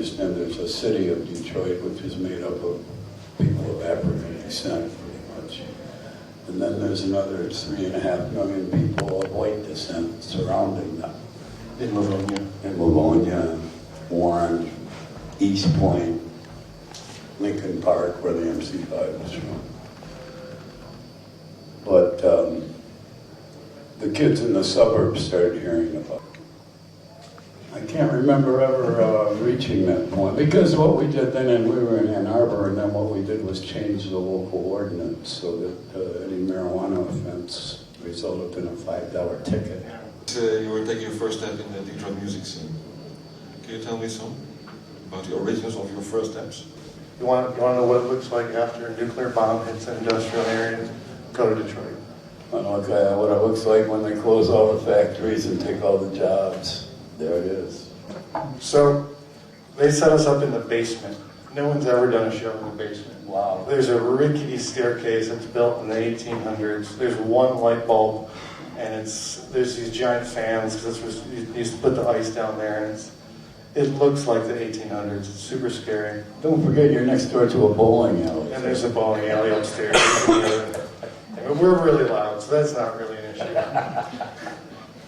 understand there's a city of Detroit which is made up of people of African descent, pretty much. And then there's another 3.5 million people of white descent surrounding them. In Livonia. In Livonia, Warren, East Point, Lincoln Park, where the MC5 was from. But the kids in the suburbs started hearing about it. I can't remember ever reaching that point, because what we did then, and we were in Ann Arbor, and then what we did was change the local ordinance so that any marijuana offense resulted in a $5 ticket. You were taking your first step in the Detroit music scene. Can you tell me some about the origins of your first steps? You want to know what it looks like after a nuclear bomb hits an industrial area? Go to Detroit. Okay, what it looks like when they close all the factories and take all the jobs. There it is. So they set us up in the basement. No one's ever done a show in the basement. Wow. There's a rickety staircase that's built in the 1800s. There's one light bulb, and there's these giant fans because you used to put the ice down there, and it looks like the 1800s. It's super scary. Don't forget you're next door to a bowling alley. And there's a bowling alley upstairs. And we're really loud, so that's not really an issue.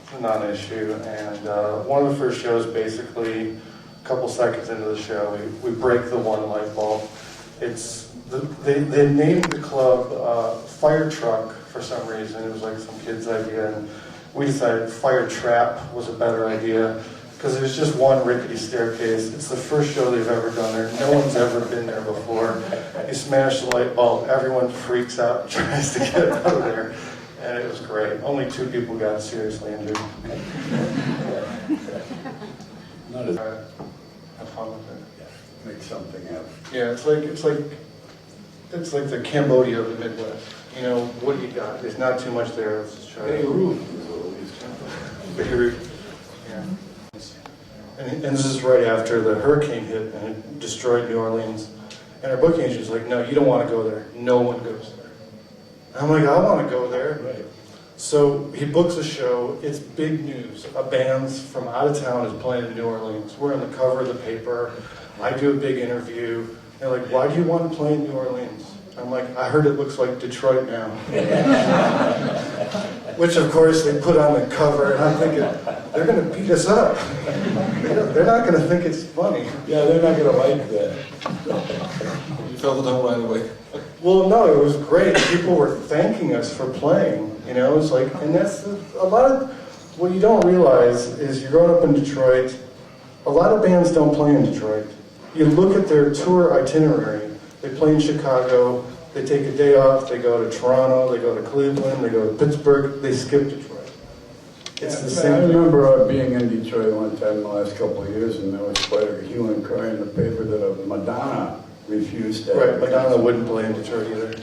It's a non-issue. And one of the first shows, basically, a couple seconds into the show, we break the one light bulb. They named the club Fire Truck for some reason. It was like some kid's idea, and we decided Fire Trap was a better idea because there's just one rickety staircase. It's the first show they've ever done there. No one's ever been there before. You smash the light bulb, everyone freaks out and tries to get out of there. And it was great. Only 2 people got seriously injured. Not as Have fun with it. make something happen. Yeah, it's like the Cambodia of the Midwest. You know, what do you got? There's not too much there. Let's just try Beirut. Beirut. Yeah. And this is right after the hurricane hit and it destroyed New Orleans. And our booking agent was like, no, you don't want to go there. No one goes there. And I'm like, I want to go there. Right. So he books a show. It's big news. A band from out of town is playing in New Orleans. We're on the cover of the paper. I do a big interview. They're like, why do you want to play in New Orleans? I'm like, I heard it looks like Detroit now. Which, of course, they put on the cover, and I'm thinking, they're going to beat us up. They're not going to think it's funny. Yeah, they're not going to like that. You felt it out right away. Well, no, it was great. People were thanking us for playing. You know, it's like, and that's a lot of what you don't realize is you're growing up in Detroit. A lot of bands don't play in Detroit. You look at their tour itinerary. They play in Chicago. They take a day off. They go to Toronto. They go to Cleveland. They go to Pittsburgh. They skip Detroit. It's the same. I remember being in Detroit one time the last couple of years, and there was quite a hue and cry in the paper that Madonna refused to. Right, Madonna wouldn't play in Detroit either.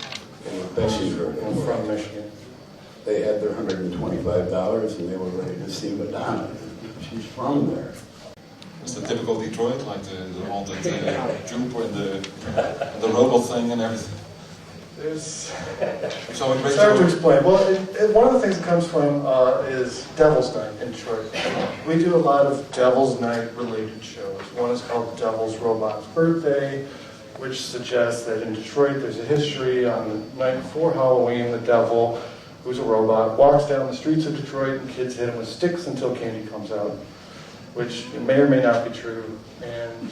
She's From Michigan. They had their $125 and they were ready to see Madonna. She's from there. It's the typical Detroit, like the haunted Jupe and the robot thing and everything. It's So a great hard to show. explain. Well, one of the things it comes from is Devil's Night in Detroit. We do a lot of Devil's Night related shows. One is called Devil's Robot's Birthday, which suggests that in Detroit there's a history on the night before Halloween, the devil, who's a robot, walks down the streets of Detroit and kids hit him with sticks until candy comes out, which may or may not be true. And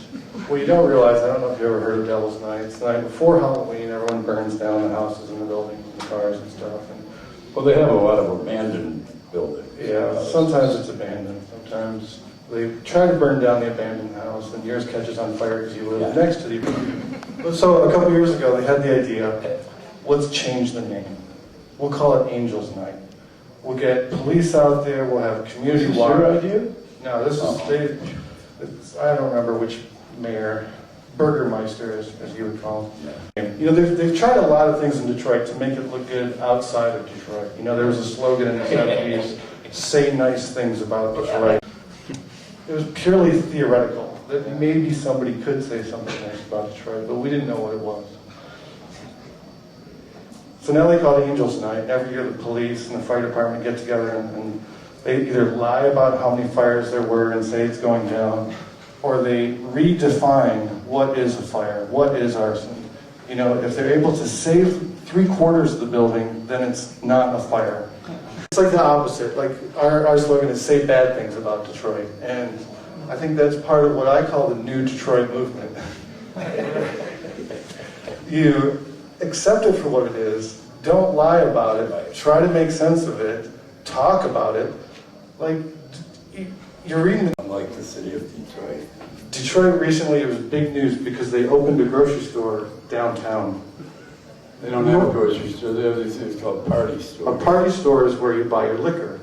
what you don't realize, I don't know if you ever heard of Devil's Night, it's the night before Halloween, everyone burns down the houses and the buildings and the cars and stuff. And Well, they have a lot of abandoned buildings. yeah, sometimes it's abandoned, sometimes they try to burn down the abandoned house and yours catches on fire because you live next to the abandoned. So a couple years ago they had the idea, let's change the name. We'll call it Angels Night. We'll get police out there, we'll have community watch. Your idea? No, this is, I don't remember which mayor, Burgermeister as you would call him. You know, they've tried a lot of things in Detroit to make it look good outside of Detroit. You know, there was a slogan in the 70s, say nice things about Detroit. It was purely theoretical, that maybe somebody could say something nice about Detroit, but we didn't know what it was. So now they call it Angels Night. Every year the police and the fire department get together and they either lie about how many fires there were and say it's going down, or they redefine what is a fire, what is arson. You know, if they're able to save 3/4 of the building, then it's not a fire. It's like the opposite. Like our slogan is "Say bad things about Detroit," and I think that's part of what I call the new Detroit movement. You accept it for what it is. Don't lie about it. Try to make sense of it. Talk about it. Like you're reading. Like the city of Detroit. Detroit recently, it was big news because they opened a grocery store downtown. They don't have a grocery store. They have these things called party A stores. party store is where you buy your liquor.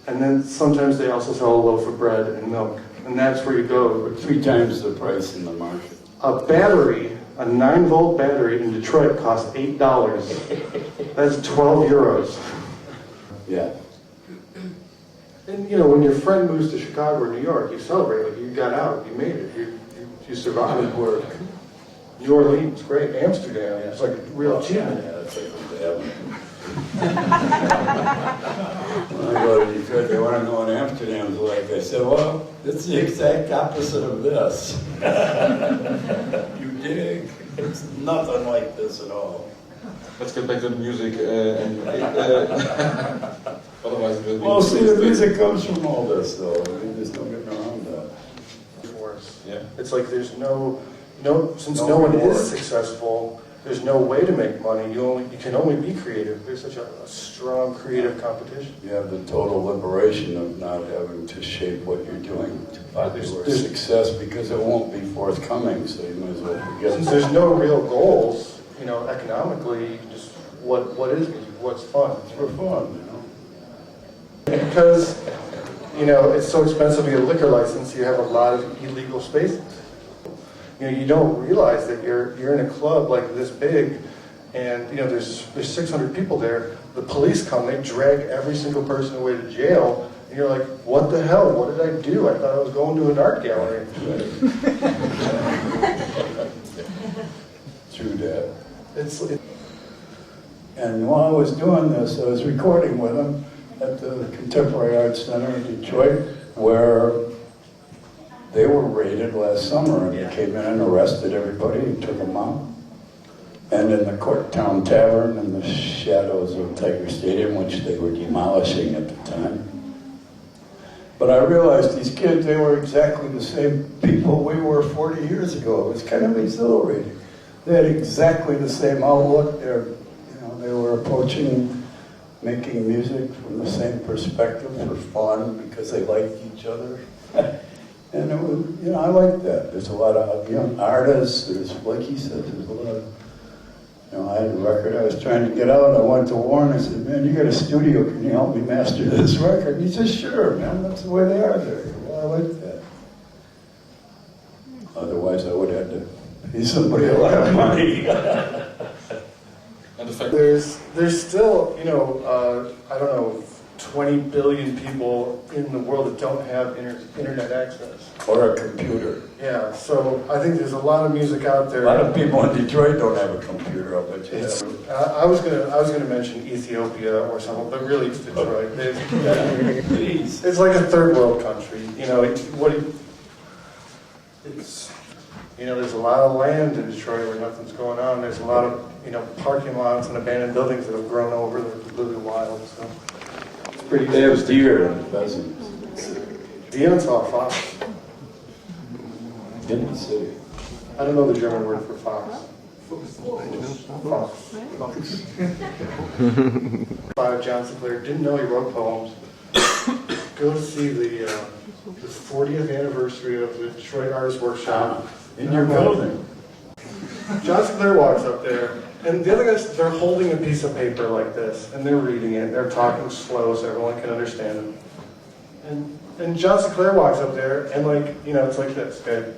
And then sometimes they also sell a loaf of bread and milk. And that's where you go. 3 times the price in the market. A battery, a 9-volt battery in Detroit costs $8. That's 12 euros. Yeah. And you know, when your friend moves to Chicago or New York, you celebrate, like you got out, you made it, you survived. Good work. New Orleans, great. Amsterdam, it's like a real achievement. Yeah, that's like what they have. When I go to Detroit, they want to know what Amsterdam's like. I said, well, it's the exact opposite of this. You dig? It's nothing like this at all. Let's get back to the music. Otherwise, it will be. Well, see, the music comes from all this, though. I mean, there's no getting around that. Yeah. It's like there's since No no one reward. is successful, there's no way to make money. You can only be creative. There's such a strong creative competition. You have the total liberation of not having to shape what you're doing to There's- your there's- success because it won't be forthcoming, so you might as well forget Since it. there's no real goals, you know, economically, you can just what is music? What's fun? It's for fun, you know. Because you know it's so expensive to get a liquor license, you have a lot of illegal spaces. You know, you don't realize that you're in a club like this big, and you know there's 600 people there. The police come, they drag every single person away to jail, and you're like, what the hell? What did I do? I thought I was going to an art gallery. True that. It, And while I was doing this, I was recording with them at the Contemporary Arts Center in Detroit, where they were raided last summer, and they came in and arrested everybody and took them out. And in the Corktown Tavern in the shadows of Tiger Stadium, which they were demolishing at the time. But I realized these kids, they were exactly the same people we were 40 years ago. It was kind of exhilarating. They had exactly the same outlook. They were approaching making music from the same perspective for fun because they liked each other. And it was, I like that. There's a lot of young artists. There's, like he said, there's a lot of, I had a record I was trying to get out. I went to Warren. I said, man, you got a studio. Can you help me master this record? And he said, sure, man. That's the way they are there. Well, I like that. Otherwise, I would have to pay somebody a lot of money. And the fact there's still, I don't know, 20 billion people in the world that don't have internet access. Or a computer. Yeah, so I think there's a lot of music out A there. lot of people in Detroit don't have a computer, I'll bet you It's, that. I was gonna mention Ethiopia or something, but really it's Detroit. Please. It's like a third world country. There's a lot of land in Detroit where nothing's going on. There's a lot of parking lots and abandoned buildings that have grown over. They're completely wild. So it's pretty. They have deer and pheasants Deer saw a fox. in the city. I don't know the German word for fox. Fox. By John Sinclair. Didn't know he wrote poems. Go to see the 40th anniversary of the Detroit Artist Workshop. In your building. John Sinclair walks up there, and the other guys, they're holding a piece of paper like this, and they're reading it. They're talking slow so everyone can understand it. And John Sinclair walks up there, and it's like this, okay?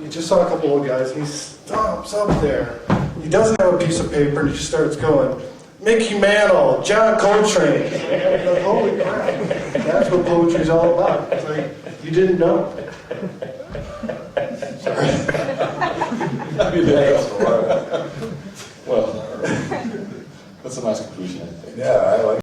You just saw a couple old guys, and he stomps up there. He doesn't have a piece of paper, and he just starts going, Mickey Mantle, John Coltrane. Like, holy crap, that's what poetry's all about. It's like, you didn't know. Sorry. well, that's a nice conclusion, I think. Yeah, I like